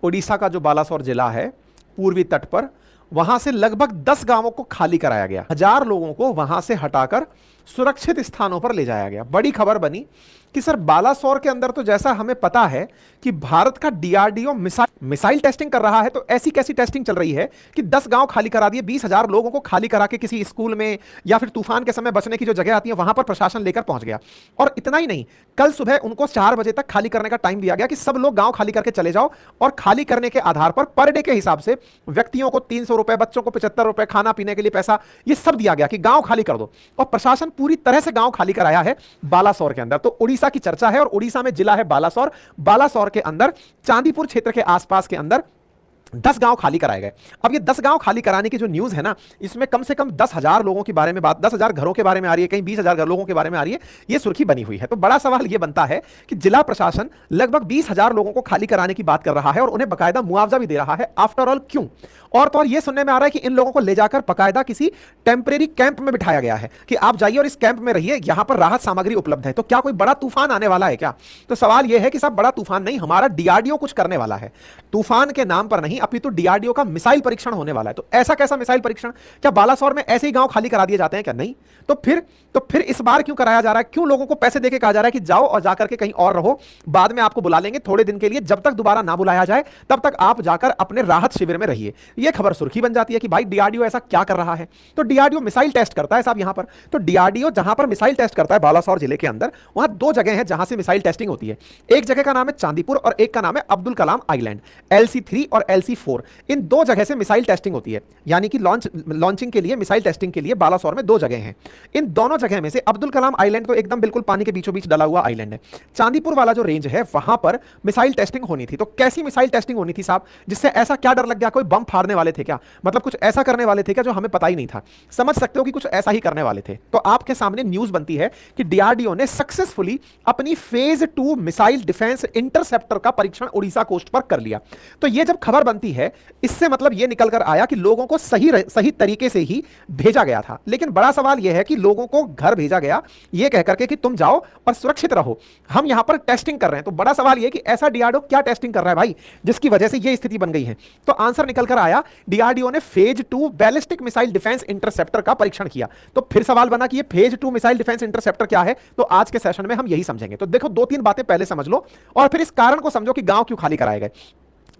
ओडिशा का जो बालासोर जिला है पूर्वी तट पर, वहां से लगभग 10 गांवों को खाली कराया गया। 1000 लोगों को वहां से हटाकर सुरक्षित स्थानों पर ले जाया गया। बड़ी खबर बनी कि सर बालासोर के अंदर तो जैसा हमें पता है कि भारत का डीआरडीओ मिसाइल टेस्टिंग कर रहा है, तो ऐसी कैसी टेस्टिंग चल रही है कि 10 गांव खाली करा दिए, 20,000 लोगों को खाली करा के किसी स्कूल में या फिर तूफान के समय बचने की जो जगह आती है वहां पर प्रशासन लेकर पहुंच गया। और इतना ही नहीं, कल सुबह उनको 4 बजे तक खाली करने का टाइम दिया गया कि सब लोग गांव खाली करके चले जाओ, और खाली करने के आधार पर डे के हिसाब से व्यक्तियों को 300 रुपए, बच्चों को 75 रुपए, खाना पीने के लिए पैसा, ये सब दिया गया कि गांव खाली कर दो। और प्रशासन पूरी तरह से गांव खाली कराया है बालासोर के अंदर। तो उड़ीसा की चर्चा है, और उड़ीसा में जिला है बालासोर। बालासोर के अंदर चांदीपुर क्षेत्र के आसपास के अंदर 10 गांव खाली कराए गए। अब ये 10 गांव खाली कराने की जो न्यूज़ है ना, इसमें कम से कम 10,000 लोगों के बारे में बात, 10,000 घरों के बारे में आ रही है, कहीं 20,000 लोगों के बारे में आ रही है, ये सुर्खी बनी हुई है। तो बड़ा सवाल ये बनता है कि जिला प्रशासन लगभग 20,000 लोगों को खाली कराने की बात कर रहा है और उन्हें बाकायदा मुआवजा भी दे रहा है। आफ्टर ऑल क्यों? और तो और ये सुनने में आ रहा है कि इन लोगों को ले जाकर बाकायदा किसी टेम्परेरी कैंप में बिठाया गया है कि आप जाइए और इस कैंप में रहिए, यहां पर राहत सामग्री उपलब्ध है। तो क्या कोई बड़ा तूफान आने वाला है क्या? तो सवाल यह है कि साहब बड़ा तूफान नहीं, हमारा डीआरडीओ कुछ करने वाला है। तूफान के नाम पर नहीं, अपितु डीआरडीओ का मिसाइल परीक्षण होने वाला है। तो ऐसा कैसा मिसाइल परीक्षण? क्या बालासोर में ऐसे ही गांव खाली करा दिए जाते हैं क्या? नहीं। तो फिर इस बार क्यों कराया जा रहा है? क्यों लोगों को पैसे देके कहा जा रहा है कि जाओ और जाकर के कहीं और रहो, बाद में आपको बुला लेंगे थोड़े दिन के लिए, जब तक दोबारा ना बुलाया जाए तब तक आप जाकर अपने राहत शिविर में रहिए। यह खबर सुर्खी बन जाती है कि भाई डीआरडीओ ऐसा क्या कर रहा है। तो डीआरडीओ मिसाइल टेस्ट करता है साहब यहां पर। तो डीआरडीओ जहां पर मिसाइल टेस्ट करता है बालासोर जिले के अंदर, वहां 2 जगह हैं जहां से मिसाइल टेस्टिंग होती है। एक जगह का नाम है चांदीपुर और एक का नाम है अब्दुल कलाम आइलैंड, LC3 और LC4। इन 2 जगह से मिसाइल टेस्टिंग होती है, यानी कि लॉन्चिंग के लिए, मिसाइल टेस्टिंग के लिए बालासोर में 2 जगह हैं। इन दोनों जगह में से अब्दुल कलाम आइलैंड तो एकदम बिल्कुल पानी के बीचों बीच डला हुआ आइलैंड है। चांदीपुर वाला जो रेंज है वहां पर मिसाइल टेस्टिंग होनी थी। तो कैसी मिसाइल टेस्टिंग होनी थी साहब, जिससे ऐसा क्या डर लग गया? कोई बम फाड़ने वाले थे क्या? मतलब कुछ ऐसा करने वाले थे क्या जो हमें पता ही नहीं था? समझ सकते हो कि कुछ ऐसा ही करने वाले थे। तो आपके सामने न्यूज बनती है कि डीआरडीओ ने सक्सेसफुली अपनी फेज 2 मिसाइल डिफेंस इंटरसेप्टर का परीक्षण उड़ीसा कोस्ट पर कर लिया। तो यह जब खबर बनती है, इससे मतलब यह निकल कर आया कि लोगों को सही तरीके से ही भेजा गया था। लेकिन बड़ा सवाल यह है कि लोगों को घर भेजा गया यह कहकर के कि तुम जाओ और सुरक्षित रहो, हम यहां पर टेस्टिंग कर रहे हैं। तो बड़ा सवाल यह कि ऐसा डीआरडीओ क्या टेस्टिंग कर रहा है भाई, जिसकी वजह से यह स्थिति बन गई है? तो आंसर निकल कर आया, डीआरडीओ ने phase 2 ballistic missile defence interceptor का परीक्षण किया। तो फिर सवाल बना कि ये फेज 2 मिसाइल डिफेंस इंटरसेप्टर क्या है? तो आज के सेशन में हम यही समझेंगे। तो देखो 2-3 बातें पहले समझ लो और फिर इस कारण को समझो कि गांव क्यों खाली कराए गए।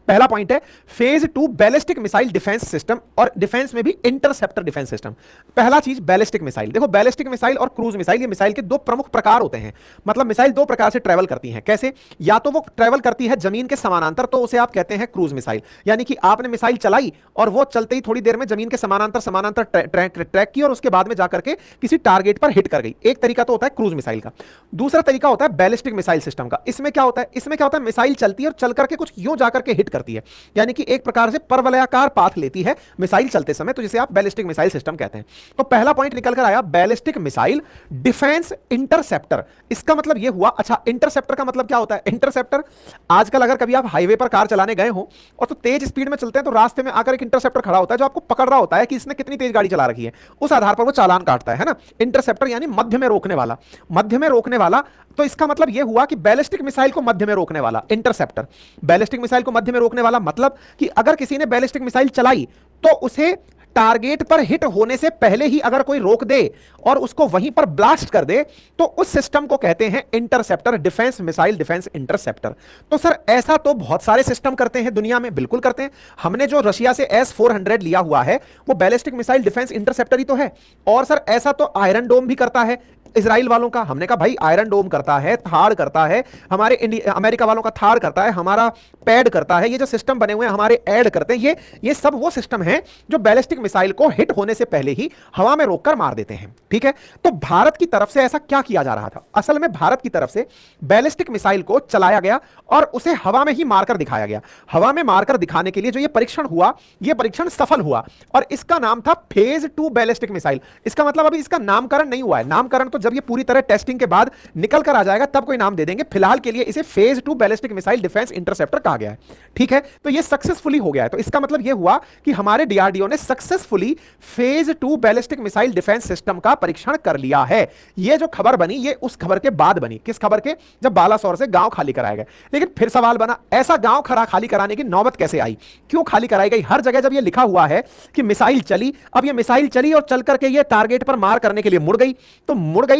पहला पॉइंट है phase 2 ballistic missile defence system, और डिफेंस में भी इंटरसेप्टर डिफेंस सिस्टम। पहला चीज बैलिस्टिक मिसाइल। देखो बैलिस्टिक मिसाइल और क्रूज मिसाइल, ये मिसाइल के 2 प्रमुख प्रकार होते हैं। मतलब मिसाइल 2 प्रकार से ट्रेवल करती हैं। कैसे? या तो वो ट्रेवल करती है जमीन के समानांतर, तो उसे आप कहते हैं क्रूज मिसाइल, यानी कि आपने मिसाइल चलाई और वो चलते ही थोड़ी देर में जमीन के समानांतर ट्रैक की और उसके बाद में जाकर के किसी टारगेट पर हिट कर गई। एक तरीका तो होता है क्रूज मिसाइल का। दूसरा तरीका होता है बैलिस्टिक मिसाइल सिस्टम का। इसमें क्या होता है? मिसाइल चलती है और चल करके कुछ यूं जाकर के हिट करती है, यानी कि एक प्रकार से परवलयाकार पाथ लेती है मिसाइल चलते समय, तो जिसे आप बैलिस्टिक मिसाइल सिस्टम कहते हैं। तो पहला पॉइंट निकल कर आया बैलिस्टिक मिसाइल डिफेंस इंटरसेप्टर। इसका मतलब यह हुआ, अच्छा इंटरसेप्टर का मतलब क्या होता है? इंटरसेप्टर, आजकल अगर कभी आप हाईवे पर कार चलाने गए हो और तो तेज स्पीड में चलते हैं, तो रास्ते में आकर एक इंटरसेप्टर खड़ा होता है जो आपको पकड़ रहा होता है कि इसने कितनी तेज गाड़ी चला रखी है, उस आधार पर वो चालान काटता है ना। इंटरसेप्टर यानी मध्य में रोकने वाला, मध्य में रोकने वाला। तो इसका मतलब यह हुआ कि बैलिस्टिक मिसाइल को मध्य में रोकने वाला इंटरसेप्टर। बैलिस्टिक मिसाइल को मध्य में रोकने वाला मतलब कि अगर किसी ने बैलिस्टिक मिसाइल चलाई तो उसे टारगेट पर हिट होने से पहले ही अगर कोई रोक दे और उसको वहीं पर ब्लास्ट कर दे, तो उस सिस्टम को कहते हैं interceptor, defence missile defence interceptor. तो सर ऐसा तो बहुत सारे सिस्टम करते हैं दुनिया में, बिल्कुल करते हैं। हमने जो रशिया से S-400 लिया हुआ है वो बैलिस्टिक मिसाइल डिफेंस इंटरसेप्टर ही तो है। और सर ऐसा तो आयरन डोम भी करता है इजराइल वालों का। हमने कहा भाई आयरन डोम करता है, थाड़ करता है, हमारे अमेरिका वालों का थाड़ करता है, हमारा पैड करता है। ये जो सिस्टम बने हुए हैं हमारे ऐड करते हैं, ये सब वो सिस्टम है जो बैलिस्टिक मिसाइल को हिट होने से पहले ही हवा में रोककर मार देते हैं। ठीक है, तो भारत की तरफ से ऐसा क्या किया जा रहा था? असल में भारत की तरफ से बैलिस्टिक मिसाइल को चलाया गया और उसे हवा में ही मारकर दिखाया गया। हवा में मारकर दिखाने के लिए जो ये परीक्षण हुआ, ये परीक्षण सफल हुआ और इसका नाम था फेज 2 बैलिस्टिक मिसाइल। इसका मतलब अभी इसका नामकरण नहीं हुआ है, नामकरण तो जब ये पूरी तरह टेस्टिंग के बाद निकल कर आ जाएगा तब कोई नाम दे देंगे। फिलहाल के लिए इसे phase 2 ballistic missile defence interceptor कहा गया है। ठीक है, तो ये सक्सेसफुली हो गया है। तो इसका मतलब ये हुआ कि हमारे डीआरडीओ ने successfully phase 2 ballistic missile defence system का परीक्षण कर लिया है। ये जो खबर बनी ये उस खबर के बाद बनी। किस खबर के? जब बालासोर से गांव खाली कराया गया। लेकिन फिर सवाल बना, ऐसा गांव खाली कराने की नौबत कैसे आई? क्यों खाली कराई गई? हर जगह जब ये लिखा हुआ है कि मिसाइल चली, अब ये मिसाइल चली और चल करके ये टारगेट पर मार करने के लिए मुड़ गई,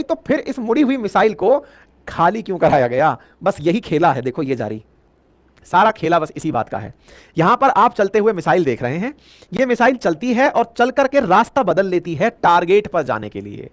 तो फिर इस मुड़ी हुई मिसाइल को खाली क्यों कराया गया? बस यही खेला है। देखो ये जारी, सारा खेला बस इसी बात का है। यहां पर आप चलते हुए मिसाइल देख रहे हैं। ये मिसाइल चलती है और चल करके रास्ता बदल लेती है टारगेट पर जाने के लिए।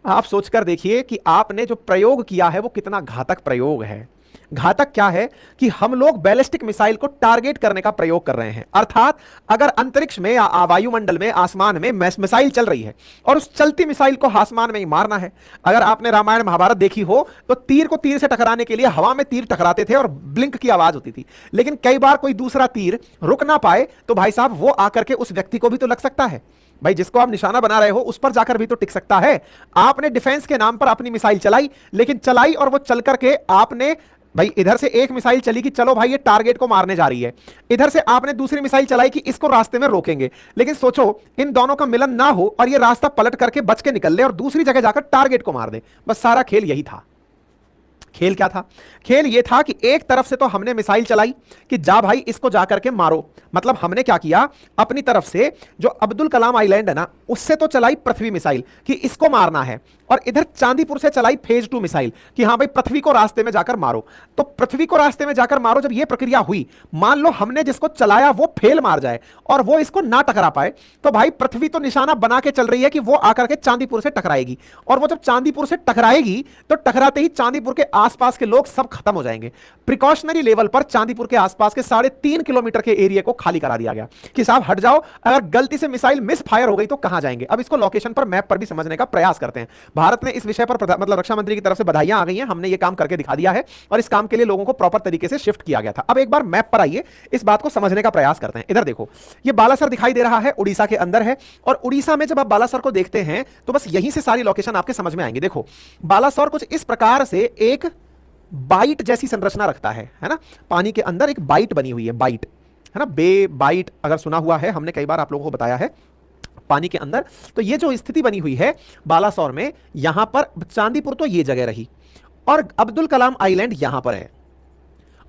आप सोचकर देखिए कि आपने जो प्रयोग किया है वो कितना घातक प्रयोग है। घातक क्या है कि हम लोग बैलिस्टिक मिसाइल को टारगेट करने का प्रयोग कर रहे हैं। अर्थात अगर अंतरिक्ष में या वायुमंडल में, आसमान में मिसाइल चल रही है और उस चलती मिसाइल को आसमान में ही मारना है। अगर आपने रामायण महाभारत देखी हो तो तीर को तीर से टकराने के लिए हवा में तीर टकराते थे और ब्लिंक की आवाज होती थी। लेकिन कई बार कोई दूसरा तीर रुक ना पाए तो भाई साहब वो आकर के उस व्यक्ति को भी तो लग सकता है। भाई जिसको आप निशाना बना रहे हो उस पर जाकर भी तो टिक सकता है। आपने डिफेंस के नाम पर अपनी मिसाइल चलाई, लेकिन चलाई और वो चल करके आपने, भाई इधर से एक मिसाइल चली कि चलो भाई ये टारगेट को मारने जा रही है, इधर से आपने दूसरी मिसाइल चलाई कि इसको रास्ते में रोकेंगे। लेकिन सोचो इन दोनों का मिलन ना हो और ये रास्ता पलट करके बच के निकल ले और दूसरी जगह जाकर टारगेट को मार दे। बस सारा खेल यही था। खेल क्या था? खेल यह था कि एक तरफ से तो हमने मिसाइल चलाई कि जा भाई इसको जाकर के मारो। मतलब हमने क्या किया, अपनी तरफ से जो अब्दुल कलाम आइलैंड है ना उससे तो चलाई पृथ्वी मिसाइल कि इसको मारना है, और इधर चांदीपुर से चलाई फेज 2 मिसाइल कि हां भाई पृथ्वी को रास्ते में जाकर मारो। तो पृथ्वी को रास्ते में जाकर मारो, जब यह प्रक्रिया हुई, मान लो हमने जिसको चलाया वो फेल मार जाए और वो इसको ना टकरा पाए, तो भाई पृथ्वी तो निशाना बना के चल रही है कि वो आकर के चांदीपुर से टकराएगी, और वो जब चांदीपुर से टकराएगी तो टकराते ही चांदीपुर के आसपास के लोग सब खत्म हो जाएंगे। प्रिकॉशनरी लेवल पर चांदीपुर के आसपास के 3.5 किलोमीटर के एरिया को खाली करा दिया गया कि साहब हट जाओ, अगर गलती से मिसाइल मिस फायर हो गई तो कहां जाएंगे। अब इसको लोकेशन पर, मैप पर भी समझने का प्रयास करते हैं। भारत ने इस विषय पर मतलब रक्षा मंत्री की तरफ से बधाइयां आ गई हैं, हमने ये काम करके दिखा दिया है और इस काम के लिए लोगों को प्रॉपर तरीके से शिफ्ट किया गया था। अब एक बार मैप पर आइए, इस बात को समझने का प्रयास करते हैं। इधर देखो, ये बालासर दिखाई दे रहा है, उड़ीसा के अंदर है, और उड़ीसा में जब आप बालासर को देखते हैं तो बस यहीं से सारी लोकेशन आपके समझ में आएंगे। देखो बालासर कुछ इस प्रकार से एक बाइट जैसी संरचना रखता है ना, पानी के अंदर एक बाइट बनी हुई है, बाइट है ना, बे बाइट अगर सुना हुआ है, हमने कई बार आप लोगों को बताया है, पानी के अंदर। तो ये जो स्थिति बनी हुई है बालासोर में, यहां पर चांदीपुर तो ये जगह रही और अब्दुल कलाम आइलैंड यहां पर है,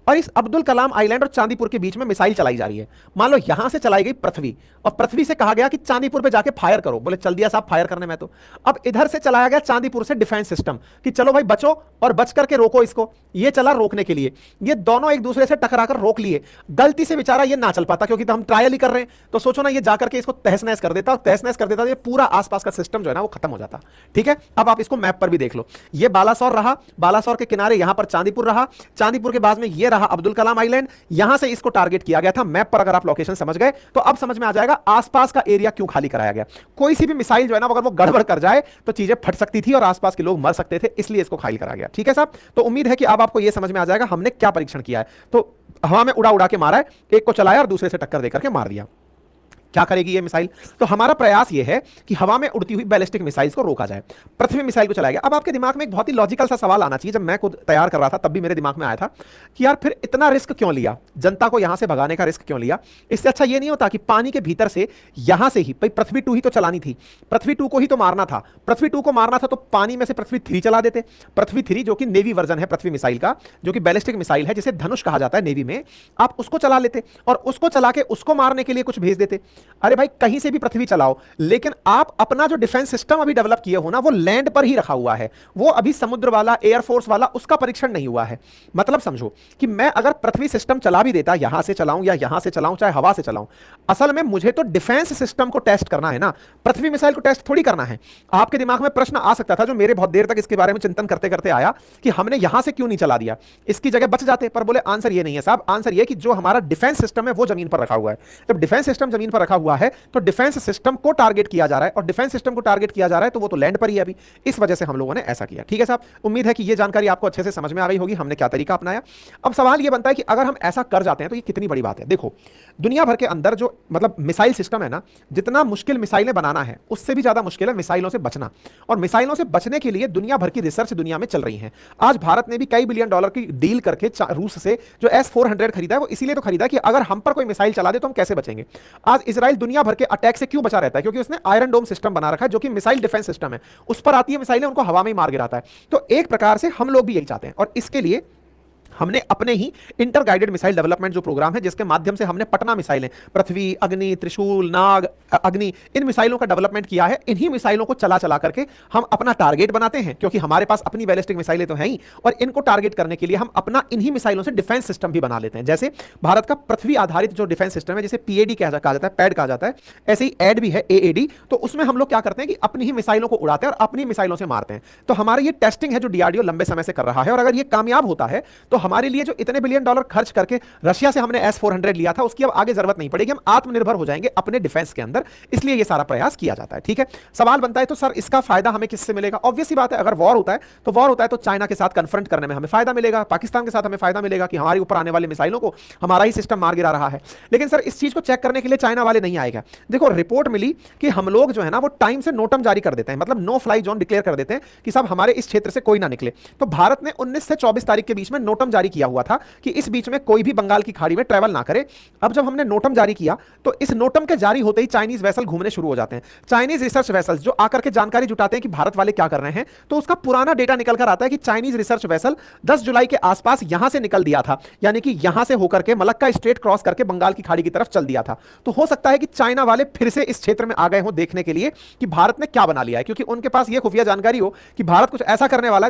और इस अब्दुल कलाम आइलैंड और चांदीपुर के बीच में मिसाइल चलाई जा रही है। मान लो यहां से चलाई गई पृथ्वी, और पृथ्वी से कहा गया कि चांदीपुर पे जाके फायर करो, बोले चल दिया साहब फायर करने में। तो अब इधर से चलाया गया चांदीपुर से डिफेंस सिस्टम कि चलो भाई बचो और बच करके रोको इसको। ये चला रोकने के लिए, ये दोनों एक दूसरे से टकराकर रोक लिए। गलती से बेचारा ये ना चल पाता क्योंकि तो हम ट्रायल ही कर रहे हैं, तो सोचो ना ये जाकर के इसको तहस नहस कर देता, और तहस नहस कर देता तो ये पूरा आसपास का सिस्टम जो है ना वो खत्म हो जाता। ठीक है, अब आप इसको मैप पर भी देख लो, ये बालासोर रहा, बालासोर के किनारे यहां पर चांदीपुर रहा, चांदीपुर के बाद में ये रहा अब्दुल कलाम आइलैंड, यहां से इसको टारगेट किया गया था। मैप पर अगर आप लोकेशन समझ गए तो अब समझ में आ जाएगा आसपास का एरिया क्यों खाली कराया गया। कोई सी भी मिसाइल जो है ना अगर वो गड़बड़ कर जाए तो चीजें फट सकती थी और आसपास के लोग मर सकते थे, इसलिए इसको खाली कराया गया। ठीक है साहब, तो उम्मीद है कि अब आपको यह समझ में आ जाएगा हमने क्या परीक्षण किया है। तो हवा में उड़ा उड़ा के मारा है, एक को चलाया और दूसरे से टक्कर देकर के मार दिया। क्या करेगी ये मिसाइल? तो हमारा प्रयास ये है कि हवा में उड़ती हुई बैलिस्टिक मिसाइल्स को रोका जाए, पृथ्वी मिसाइल को चलाया गया। अब आपके दिमाग में एक बहुत ही लॉजिकल सा सवाल आना चाहिए, जब मैं खुद तैयार कर रहा था तब भी मेरे दिमाग में आया था कि यार फिर इतना रिस्क क्यों लिया, जनता को यहां से भगाने का रिस्क क्यों लिया? इससे अच्छा ये नहीं होता कि पानी के भीतर से यहां से ही, भाई पृथ्वी 2 ही तो चलानी थी, पृथ्वी 2 को ही तो मारना था, पृथ्वी 2 को मारना था तो पानी में से पृथ्वी 3 चला देते। पृथ्वी 3 जो कि नेवी वर्जन है पृथ्वी मिसाइल का, जो कि बैलिस्टिक मिसाइल है जिसे धनुष कहा जाता है नेवी में, आप उसको चला लेते और उसको चला के उसको मारने के लिए कुछ भेज देते। अरे भाई कहीं से भी पृथ्वी चलाओ, लेकिन आप अपना जो डिफेंस सिस्टम अभी डेवलप किए हो ना वो लैंड पर ही रखा हुआ है, वो अभी समुद्र वाला, एयरफोर्स वाला उसका परीक्षण नहीं हुआ है। मतलब समझो कि मैं अगर पृथ्वी सिस्टम चला भी देता, यहां से चलाऊं या यहां से चलाऊं, चाहे हवा से चलाऊं, असल में मुझे तो डिफेंस सिस्टम को टेस्ट करना है ना, पृथ्वी मिसाइल को टेस्ट थोड़ी करना है। आपके दिमाग में प्रश्न आ सकता था, जो मेरे बहुत देर तक इसके बारे में चिंतन करते करते आया, कि हमने यहां से क्यों नहीं चला दिया, इसकी जगह बच जाते। पर बोले आंसर ये नहीं है साहब, आंसर ये कि जो हमारा डिफेंस सिस्टम है वो जमीन पर रखा हुआ है। जब डिफेंस सिस्टम जमीन पर रखा रखा हुआ है तो डिफेंस सिस्टम को टारगेट किया जा रहा है, और डिफेंस सिस्टम को टारगेट किया जा रहा है तो वो तो लैंड पर ही है अभी, इस वजह से हम लोगों ने ऐसा किया। ठीक है साहब, उम्मीद है कि ये जानकारी आपको अच्छे से समझ में आ गई होगी, हमने क्या तरीका अपनाया। अब सवाल ये बनता है कि अगर हम ऐसा कर जाते हैं तो ये कितनी बड़ी बात है। देखो, दुनिया भर के अंदर जो मतलब मिसाइल सिस्टम है ना, जितना मुश्किल मिसाइलें बनाना है उससे भी ज्यादा मुश्किल है मिसाइलों से बचना, और मिसाइलों से बचने के लिए दुनिया भर की रिसर्च दुनिया में चल रही है। आज भारत ने भी कई बिलियन डॉलर की डील करके रूस से जो S-400 खरीदा है, वो इसीलिए तो खरीदा कि अगर हम पर कोई मिसाइल चला दे तो हम कैसे बचेंगे। आज इजराइल दुनिया भर के अटैक से क्यों बचा रहता है? क्योंकि उसने आयरन डोम सिस्टम बना रखा है जो कि मिसाइल डिफेंस सिस्टम है, उस पर आती है मिसाइलें, उनको हवा में ही मार गिराता है। तो एक प्रकार से हम लोग भी यही चाहते हैं, और इसके लिए हमने अपने ही इंटर गाइडेड मिसाइल डेवलपमेंट जो प्रोग्राम है, जिसके माध्यम से हमने पटना मिसाइलें, पृथ्वी, अग्नि, त्रिशूल, नाग, अग्नि, इन मिसाइलों का डेवलपमेंट किया है। इन्हीं मिसाइलों को चला चला करके हम अपना टारगेट बनाते हैं, क्योंकि हमारे पास अपनी बैलिस्टिक मिसाइलें तो हैं ही, और इनको टारगेट करने के लिए हम अपना इन्हीं मिसाइलों से डिफेंस सिस्टम भी बना लेते हैं। जैसे भारत का पृथ्वी आधारित जो डिफेंस सिस्टम है, जिसे PAD कहा जाता है, पैड कहा जाता है, ऐसे ही एड भी है, AAD। तो उसमें हम लोग क्या करते हैं कि अपनी ही मिसाइलों को उड़ाते हैं और अपनी मिसाइलों से मारते हैं। तो हमारी ये टेस्टिंग है जो DRDO लंबे समय से कर रहा है, और अगर ये कामयाब होता है तो हमारे लिए जो इतने बिलियन डॉलर खर्च करके रशिया से हमने S-400 लिया था, उसकी अब आगे जरूरत नहीं पड़ेगी, हम आत्मनिर्भर हो जाएंगे अपने डिफेंस के अंदर। इसलिए यह सारा प्रयास किया जाता है। ठीक है, सवाल बनता है तो सर इसका फायदा हमें किससे मिलेगा? ऑब्वियस सी बात है, अगर वॉर होता है तो चाइना के साथ कन्फ्रंट करने में हमें फायदा मिलेगा, पाकिस्तान के साथ हमें फायदा मिलेगा कि हमारे ऊपर आने वाले मिसाइलों को हमारा ही सिस्टम मार गिरा रहा है। लेकिन सर इस चीज को चेक करने के लिए चाइना वाले नहीं आएगा। देखो, रिपोर्ट मिली कि हम लोग जो है ना वो टाइम से नोटम जारी कर देते हैं, मतलब नो फ्लाई जोन डिक्लेयर कर देते हैं कि साहब हमारे इस क्षेत्र से कोई ना निकले। तो भारत ने 19 से 24 तारीख के बीच में नोटम जारी किया हुआ था कि इस बीच में कोई भी बंगाल की खाड़ी में ट्रैवल ना करे। अब जब हमने नोटम जारी किया तो इस नोटम के जारी होते ही चाइनीज वेसल घूमने शुरू हो जाते हैं। चाइनीज रिसर्च वेसल्स जो आकर के जानकारी जुटाते हैं कि भारत वाले क्या कर रहे हैं, तो उसका पुराना डेटा निकल कर आता है कि चाइनीज रिसर्च वेसल 10 जुलाई के आसपास यहां से निकल दिया था, यानी कि यहां से होकर के मलक्का स्ट्रेट क्रॉस करके बंगाल की खाड़ी की तरफ चल दिया था। तो हो सकता है कि चाइना वाले फिर से इस क्षेत्र में आ गए हो देखने के लिए कि भारत ने क्या बना लिया है, क्योंकि उनके पास यह खुफिया जानकारी हो कि भारत कुछ ऐसा करने वाला है।